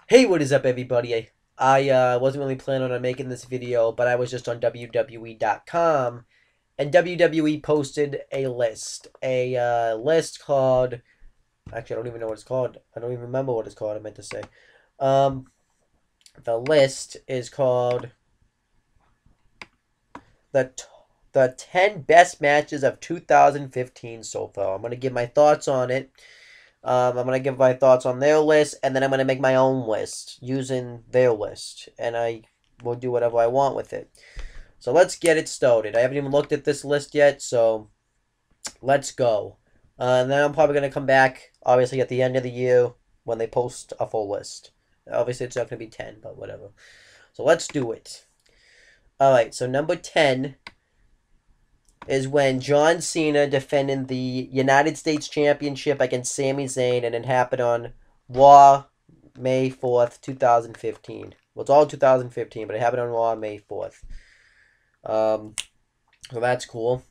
Hey, what is up, everybody? I wasn't really planning on making this video, but I was just on WWE.com, and WWE posted a list. A list called... Actually, I don't even know what it's called. I don't even remember what it's called, I meant to say. Um, the list is called the, the 10 Best Matches of 2015 so far. I'm going to give my thoughts on it. I'm going to give my thoughts on their list, and then I'm going to make my own list using their list. And I will do whatever I want with it. So let's get it started. I haven't even looked at this list yet, so let's go. And then I'm probably going to come back, obviously, at the end of the year when they post a full list. Obviously, it's not going to be 10, but whatever. So let's do it. Alright, so number 10 is when John Cena defended the United States Championship against Sami Zayn, and it happened on Raw, May 4th, 2015. Well, it's all 2015, but it happened on Raw, May 4th. So that's cool.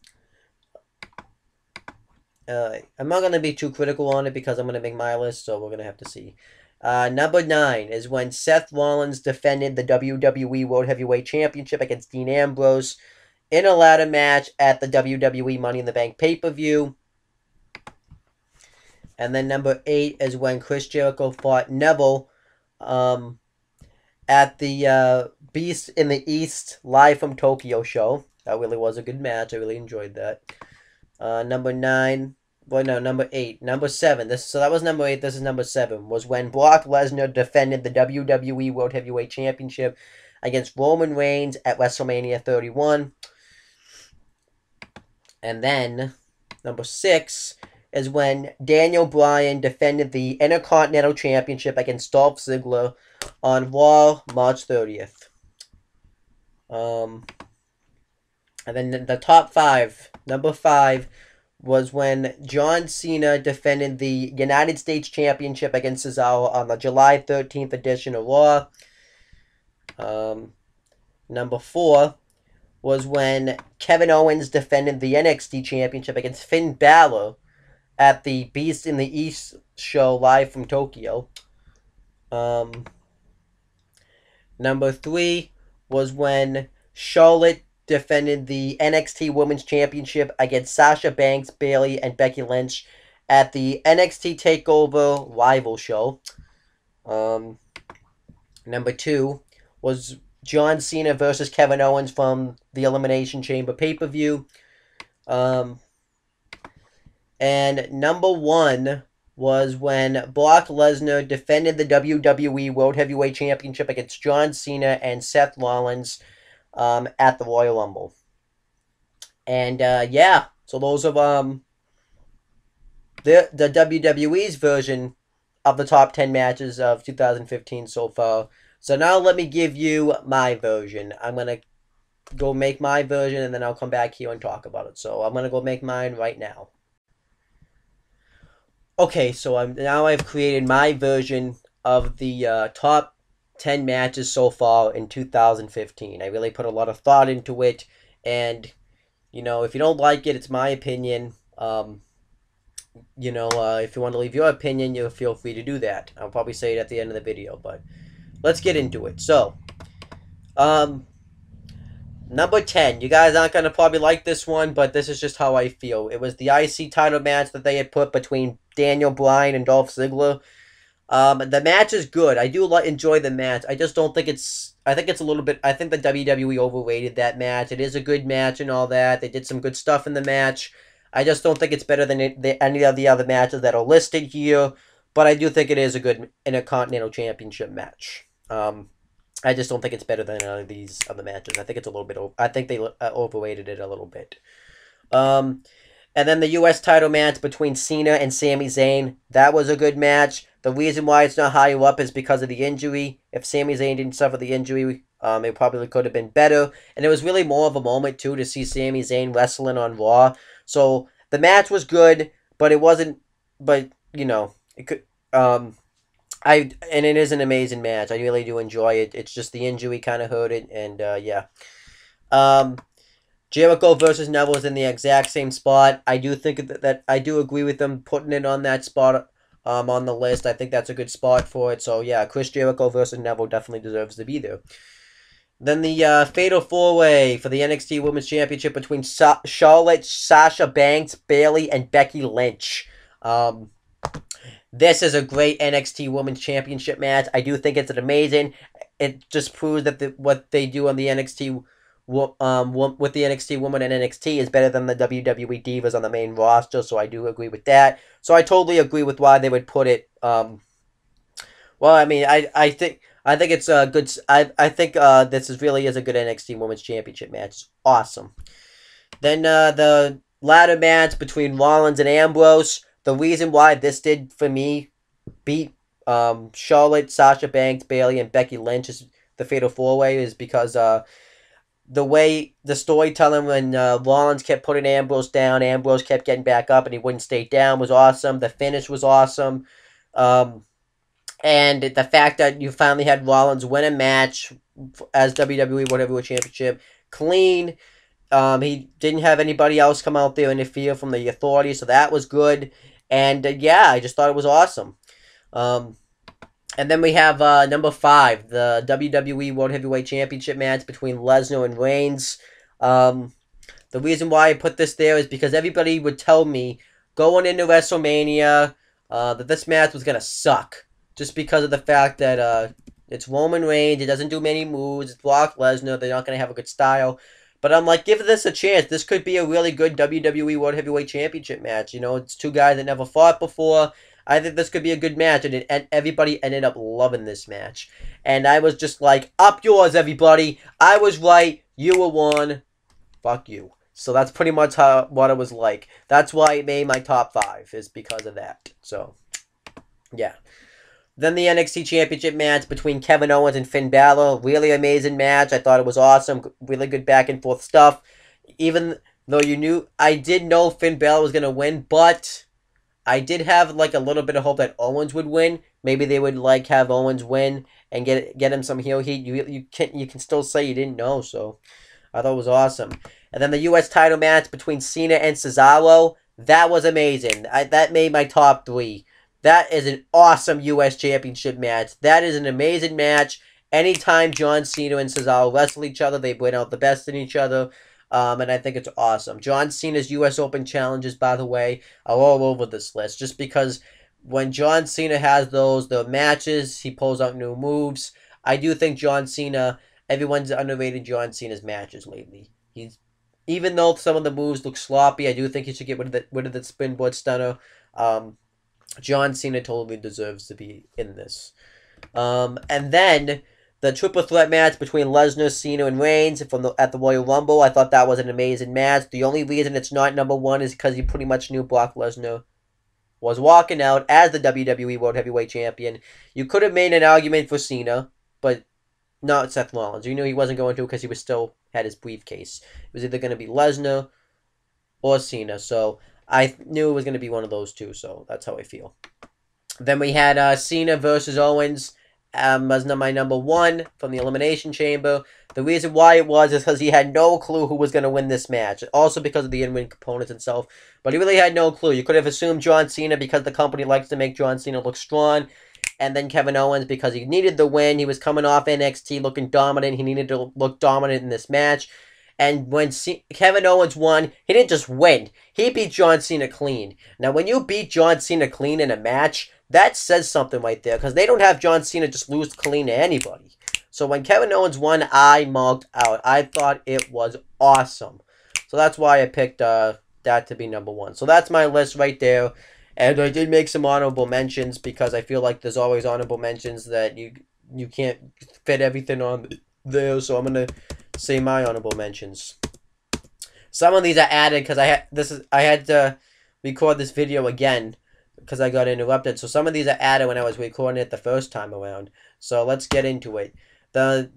I'm not going to be too critical on it because I'm going to make my list, so we're going to have to see. Number 9 is when Seth Rollins defended the WWE World Heavyweight Championship against Dean Ambrose in a ladder match at the WWE Money in the Bank pay-per-view. And then number 8 is when Chris Jericho fought Neville at the Beast in the East live from Tokyo show. That really was a good match. I really enjoyed that. Number 9... Well, no, number 8. Number 7. So that was number 8. This is number 7. Was when Brock Lesnar defended the WWE World Heavyweight Championship against Roman Reigns at WrestleMania 31. And then, number 6 is when Daniel Bryan defended the Intercontinental Championship against Dolph Ziggler on Raw, March 30th. And then the top 5. Number 5 was when John Cena defended the United States Championship against Cesaro on the July 13th edition of Raw. Number 4 was when Kevin Owens defended the NXT Championship against Finn Balor at the Beast in the East show live from Tokyo. Number 3 was when Charlotte defended the NXT Women's Championship against Sasha Banks, Bayley, and Becky Lynch at the NXT TakeOver Rival show. Number 2 was John Cena versus Kevin Owens from the Elimination Chamber pay-per-view. And number 1 was when Brock Lesnar defended the WWE World Heavyweight Championship against John Cena and Seth Rollins at the Royal Rumble. And yeah, so those are the WWE's version of the top 10 matches of 2015 so far. So now let me give you my version. I'm going to go make my version, and then I'll come back here and talk about it. So I'm going to go make mine right now. Okay, so now I've created my version of the top 10 matches so far in 2015. I really put a lot of thought into it, and, you know, if you don't like it, it's my opinion. If you want to leave your opinion, you feel free to do that. I'll probably say it at the end of the video, but let's get into it. So, number 10. You guys aren't going to probably like this one, but this is just how I feel. It was the IC title match that they had put between Daniel Bryan and Dolph Ziggler. The match is good. I do enjoy the match. I just don't think it's... I think it's a little bit... I think the WWE overrated that match. It is a good match and all that. They did some good stuff in the match. I just don't think it's better than any of the other matches that are listed here. But I do think it is a good Intercontinental Championship match. I just don't think it's better than any of these other matches. I think it's a little bit... I think they overrated it a little bit. And then the U.S. title match between Cena and Sami Zayn. That was a good match. The reason why it's not higher up is because of the injury. If Sami Zayn didn't suffer the injury, it probably could have been better. And it was really more of a moment, too, to see Sami Zayn wrestling on Raw. So, the match was good, but it wasn't... But, you know, it could... and it is an amazing match. I really do enjoy it. It's just the injury kind of hurt it, and, yeah. Jericho versus Neville is in the exact same spot. I do think that I do agree with them putting it on that spot on the list. I think that's a good spot for it. So yeah, Chris Jericho versus Neville definitely deserves to be there. Then the Fatal 4-Way for the NXT Women's Championship between Charlotte, Sasha Banks, Bayley, and Becky Lynch. This is a great NXT Women's Championship match. I do think it's an amazing. It just proves that what they do on the NXT with the NXT women and NXT is better than the WWE Divas on the main roster, so I do agree with that. So I totally agree with why they would put it. Well, I mean, I think it's a good. I think this really is a good NXT Women's Championship match. It's awesome. Then the ladder match between Rollins and Ambrose. The reason why this did for me beat Charlotte, Sasha Banks, Bayley, and Becky Lynch is the Fatal 4-Way is because the way the storytelling when Rollins kept putting Ambrose down, Ambrose kept getting back up and he wouldn't stay down was awesome. The finish was awesome. And the fact that you finally had Rollins win a match as WWE World Heavyweight Championship clean. He didn't have anybody else come out there and interfere from the authority, so that was good. And yeah, I just thought it was awesome. And then we have number 5, the WWE World Heavyweight Championship match between Lesnar and Reigns. The reason why I put this there is because everybody would tell me going into WrestleMania that this match was going to suck. Just because of the fact that it's Roman Reigns, it doesn't do many moves, it's Brock Lesnar, they're not going to have a good style. But I'm like, give this a chance. This could be a really good WWE World Heavyweight Championship match. You know, it's two guys that never fought before. I think this could be a good match, and everybody ended up loving this match. And I was just like, up yours, everybody. I was right. You were wrong. Fuck you. So that's pretty much what it was like. That's why it made my top 5, is because of that. So, yeah. Then the NXT Championship match between Kevin Owens and Finn Balor. Really amazing match. I thought it was awesome. Really good back and forth stuff. Even though I did know Finn Balor was going to win, but I did have like a little bit of hope that Owens would win. Maybe they would like have Owens win and get him some heel heat. You can still say you didn't know, so I thought it was awesome. And then the U.S. title match between Cena and Cesaro. That was amazing. That made my top 3. That is an awesome U.S. Championship match. That is an amazing match. Anytime John Cena and Cesaro wrestle each other, they bring out the best in each other. And I think it's awesome. John Cena's U.S. Open challenges, by the way, are all over this list. Just because when John Cena has the matches, he pulls out new moves. I do think John Cena, everyone's underrated John Cena's matches lately. Even though some of the moves look sloppy, I do think he should get rid of the springboard stunner. John Cena totally deserves to be in this. And then the triple threat match between Lesnar, Cena, and Reigns at the Royal Rumble. I thought that was an amazing match. The only reason it's not number 1 is because you pretty much knew Brock Lesnar was walking out as the WWE World Heavyweight Champion. You could have made an argument for Cena, but not Seth Rollins. You knew he wasn't going to because he was still had his briefcase. It was either going to be Lesnar or Cena. So I knew it was going to be one of those two, so that's how I feel. Then we had Cena versus Owens as my number 1 from the Elimination Chamber. The reason why it was is because he had no clue who was going to win this match. Also because of the in-ring components itself. But he really had no clue. You could have assumed John Cena because the company likes to make John Cena look strong. And then Kevin Owens because he needed the win. He was coming off NXT looking dominant. He needed to look dominant in this match. And when Kevin Owens won, he didn't just win. He beat John Cena clean. Now, when you beat John Cena clean in a match, that says something right there. Because they don't have John Cena just lose clean to anybody. So when Kevin Owens won, I marked out. I thought it was awesome. So that's why I picked that to be number 1. So that's my list right there. And I did make some honorable mentions because I feel like there's always honorable mentions that you can't fit everything on there. So I'm going to say my honorable mentions. Some of these are added because I had to record this video again because I got interrupted. So some of these are added when I was recording it the first time around. So let's get into it. The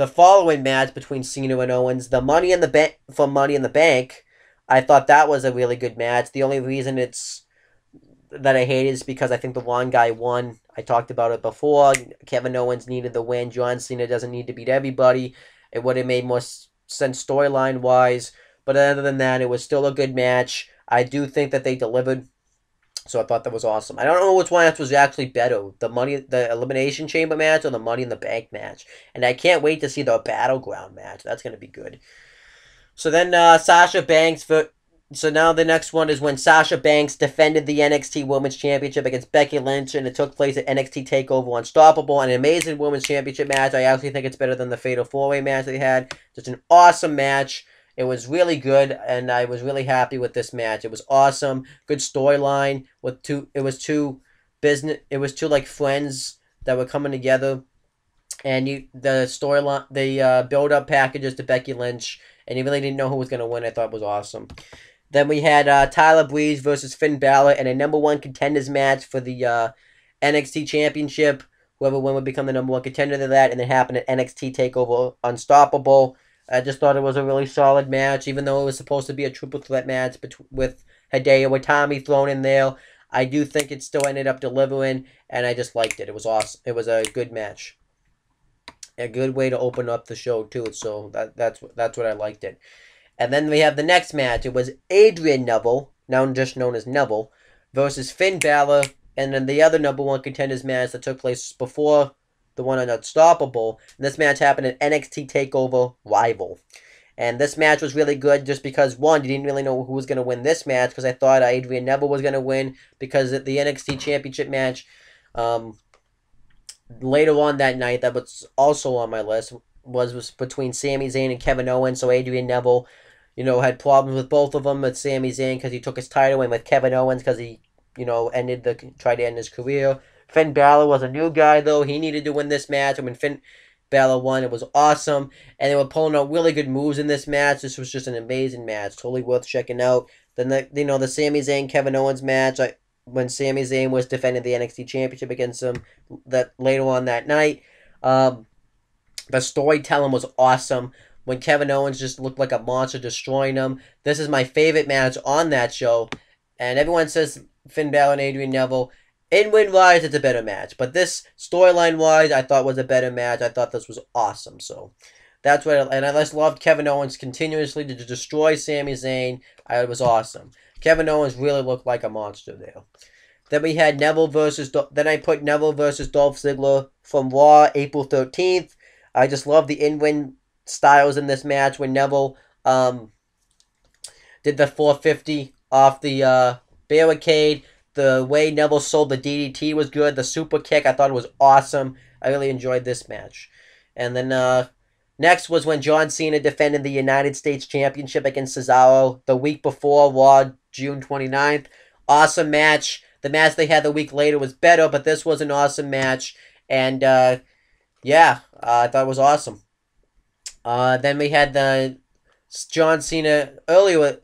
following match between Cena and Owens, the Money in the Bank from Money in the Bank, I thought that was a really good match. The only reason that I hate it is because I think the wrong guy won. I talked about it before. Kevin Owens needed the win. John Cena doesn't need to beat everybody. It would have made more sense storyline-wise. But other than that, it was still a good match. I do think that they delivered So I thought that was awesome. I don't know which one was actually better, the Elimination Chamber match or the Money in the Bank match. And I can't wait to see the Battleground match. That's going to be good. So then Sasha Banks so now the next one is when Sasha Banks defended the NXT Women's Championship against Becky Lynch, and it took place at NXT TakeOver Unstoppable, an amazing Women's Championship match. I actually think it's better than the Fatal 4-Way match they had. Just an awesome match. It was really good, and I was really happy with this match. It was awesome, good storyline with It was two like friends that were coming together, and the storyline, the build-up packages to Becky Lynch, and you really didn't know who was going to win. I thought it was awesome. Then we had Tyler Breeze versus Finn Balor in a #1 contenders match for the NXT Championship. Whoever won would become the #1 contender to that, and it happened at NXT TakeOver Unstoppable. I just thought it was a really solid match, even though it was supposed to be a triple threat match with Hideo Itami thrown in there. I do think it still ended up delivering, and I just liked it. It was awesome. It was a good match. A good way to open up the show, too, so that's what I liked it. And then we have the next match. It was Adrian Neville, now just known as Neville, versus Finn Balor. And then the other #1 contenders match that took place before the one on Unstoppable. And this match happened at NXT TakeOver Rival. And this match was really good just because, one, you didn't really know who was going to win this match, because I thought Adrian Neville was going to win, because at the NXT Championship match later on that night, that was also on my list, was between Sami Zayn and Kevin Owens. So Adrian Neville, had problems with both of them, with Sami Zayn because he took his title, and with Kevin Owens because he, tried to end his career. Finn Balor was a new guy, though. He needed to win this match, and when Finn Balor won, it was awesome, and they were pulling out really good moves in this match. This was just an amazing match, totally worth checking out. Then, the Sami Zayn Kevin Owens match, when Sami Zayn was defending the NXT Championship against him later on that night. The storytelling was awesome. When Kevin Owens just looked like a monster destroying him. This is my favorite match on that show. And everyone says Finn Balor and Adrian Neville. In-win-wise, it's a better match. But this, storyline-wise, I thought was a better match. I thought this was awesome. So, that's what and I just loved Kevin Owens continuously to destroy Sami Zayn. It was awesome. Kevin Owens really looked like a monster there. Then we had then I put Neville versus Dolph Ziggler from Raw, April 13th. I just love the in-win styles in this match when Neville did the 450 off the barricade. The way Neville sold the DDT was good. The super kick, I thought it was awesome. I really enjoyed this match. And then next was when John Cena defended the United States Championship against Cesaro the week before, Raw, June 29th. Awesome match. The match they had the week later was better, but this was an awesome match. And, I thought it was awesome. Then we had the John Cena earlier,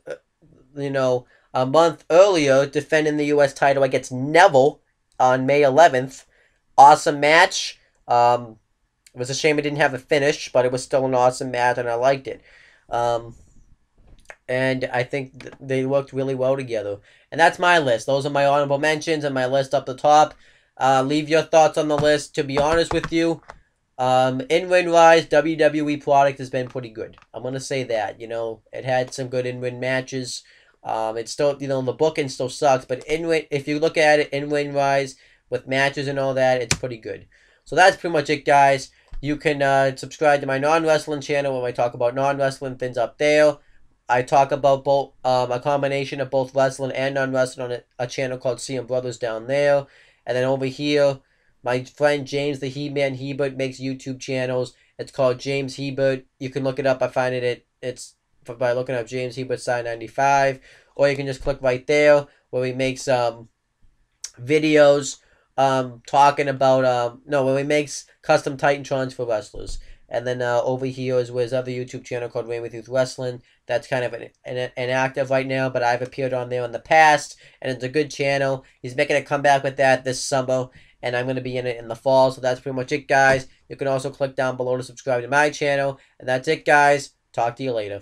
a month earlier, defending the U.S. title against Neville on May 11th. Awesome match. It was a shame it didn't have a finish, but it was still an awesome match, and I liked it. And I think they worked really well together. And that's my list. Those are my honorable mentions and my list up the top. Leave your thoughts on the list. To be honest with you, in-ring wise, WWE product has been pretty good. I'm going to say that. It had some good in-ring matches. It's still, the booking still sucks, but if you look at it in-ring wise with matches and all that, it's pretty good. So that's pretty much it, guys. You can subscribe to my non-wrestling channel where I talk about non-wrestling things up there. I talk about both a combination of both wrestling and non-wrestling on a channel called CM Brothers down there. And then over here, my friend James the He-Man Hebert makes YouTube channels. It's called James Hebert. You can look it up. I find it's by looking up James Hebert Side 95. Or you can just click right there where he makes videos talking about where he makes custom Titantrons for wrestlers. And then over here is his other YouTube channel called Rain with Youth Wrestling. That's kind of inactive right now, but I've appeared on there in the past, and it's a good channel. He's making a comeback with that this summer, and I'm going to be in it in the fall. So that's pretty much it, guys. You can also click down below to subscribe to my channel. And that's it, guys. Talk to you later.